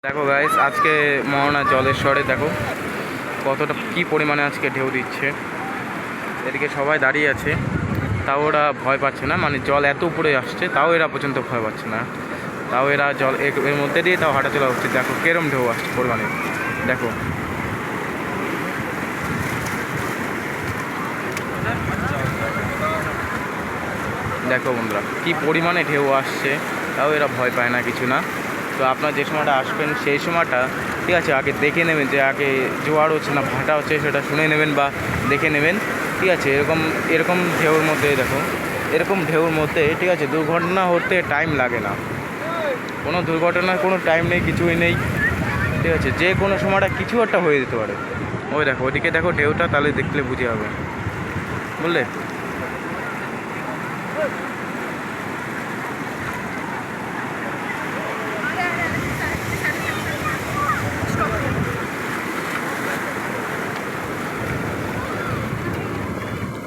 দেখো গাইস, আজকে মোহনা জলেশ্বরে দেখো কতটা কি পরিমাণে আজকে ঢেউ দিচ্ছে। এদিকে সবাই দাঁড়িয়ে আছে, তাও ওরা ভয় পাচ্ছে না, মানে জল এত উপরে আসছে তাও এরা পর্যন্ত ভয় পাচ্ছে না। তাও এরা জল এর মধ্যে দিয়ে তাও হাঁটাচলা হচ্ছে। দেখো কেরম ঢেউ আসছে পরিমাণে, দেখো দেখো বন্ধুরা কি পরিমাণে ঢেউ আসছে, তাও এরা ভয় পায় না, কিছু না। তো আপনারা যে সময়টা আসবেন সেই সময়টা ঠিক আছে আগে দেখে নেবেন যে আগে জোয়ার হচ্ছে না ভাটা হচ্ছে, সেটা শুনে নেবেন বা দেখে নেবেন, ঠিক আছে। এরকম এরকম ঢেউর মধ্যে দেখো, এরকম ঢেউর মধ্যে ঠিক আছে দুর্ঘটনা হতে টাইম লাগে না, কোনো দুর্ঘটনার কোনো টাইম নেই, কিছুই নেই, ঠিক আছে। যে কোনো সময়টা কিছু একটা হয়ে যেতে পারে। ওই দেখো ওইদিকে দেখো ঢেউটা, তাহলে দেখলে বুঝে হবে, বুঝলে।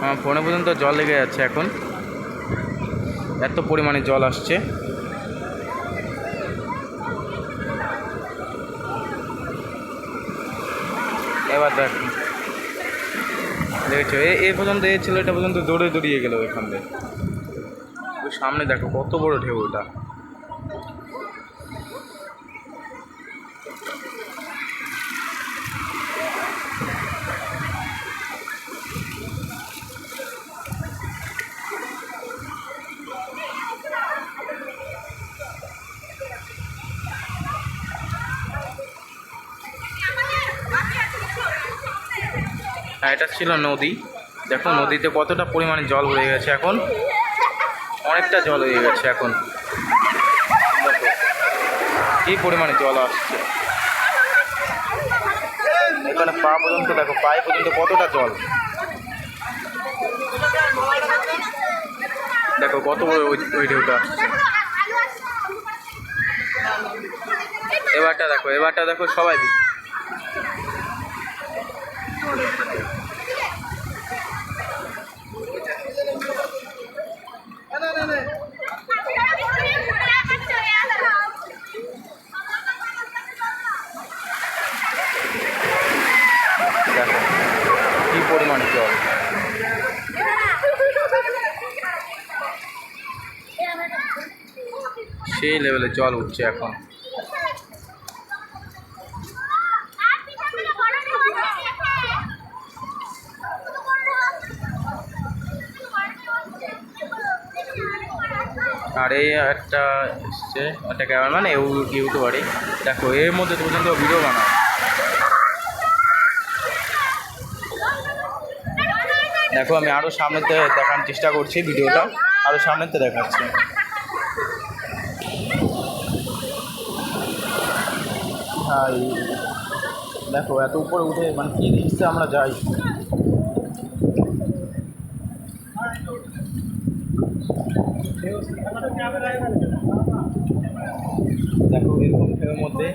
আমার ফোনে পর্যন্ত জল লেগে যাচ্ছে এখন, এত পরিমাণে জল আসছে। এবার দেখো দেখেছো, এ পর্যন্ত এই ছেলেটা পর্যন্ত দৌড়ে দৌড়িয়ে গেল এখান থেকে। ওই সামনে দেখো কত বড় ঢেউ ওটা। হ্যাঁ, এটা ছিল নদী। দেখো নদীতে কতটা পরিমাণে জল হয়ে গেছে এখন, অনেকটা জল হয়ে গেছে এখন। দেখো কী পরিমাণে জল আসছে এখানে, পা পর্যন্ত দেখো, পায়ে পর্যন্ত কতটা জল। দেখো কত বড় ওই ঢেউটা আসছে। এবারটা দেখো, এবারটা দেখো সবাই দেখো কী পরিমাণ জল। সেই লেভেলে জল উঠছে এখন। আর এই একটা এসছে একটা ক্যামেরা, মানে ইউটিউবারই, দেখো এর মধ্যে পর্যন্ত ভিডিও বানায়। দেখো আমি আরও সামনেতে দেখানোর চেষ্টা করছি, ভিডিওটা আরও সামনেতে দেখাচ্ছি। হ্যাঁ দেখো এত উপরে উঠে মানে কী দিচ্ছে আমরা যাই। দেখো এরকম ঢেউর মধ্যে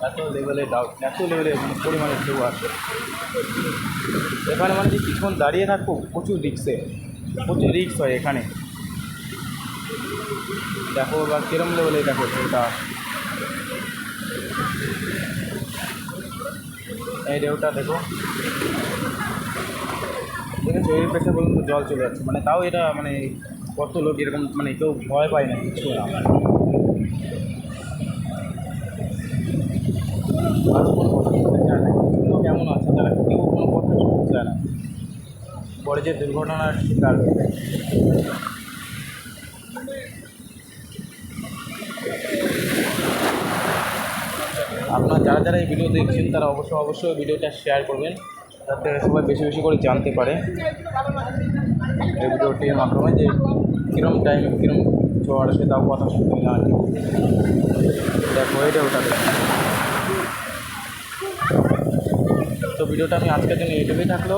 এত লেভেলে এত লেভেলে মানে পরিমাণে ঢেউ আসে এখানে, মানে যে কিছুক্ষণ দাঁড়িয়ে থাকবো প্রচুর রিক্স হয় এখানে। দেখো বা কিরম লেভেলে দেখো ঢেউটা, এই ঢেউটা দেখো, দেখেছো এই পেছনে পর্যন্ত জল চলে যাচ্ছে, মানে তাও এটা মানে কত লোক এরকম, মানে কেউ ভয় পায় না, কিছু না। আর কোনো কথা শুনতে চায় না, কেমন আছে তারা, কেউ কোনো কথা শুনতে চায় না, পরে যে দুর্ঘটনার শিকার হয়ে যায়। আপনারা যারা যারা এই ভিডিও দেখছেন তারা অবশ্যই ভিডিওটা শেয়ার করবেন, যাতে সবাই বেশি বেশি করে জানতে পারে এই ভিডিওটির মাধ্যমে যে কীরকম টাইমে কীরকম ঝড় আসে, তাও কথা শুনতে না। দেখো এটা ওটা। তো ভিডিওটা আমি আজকের জন্য এইটুকুই থাকলো।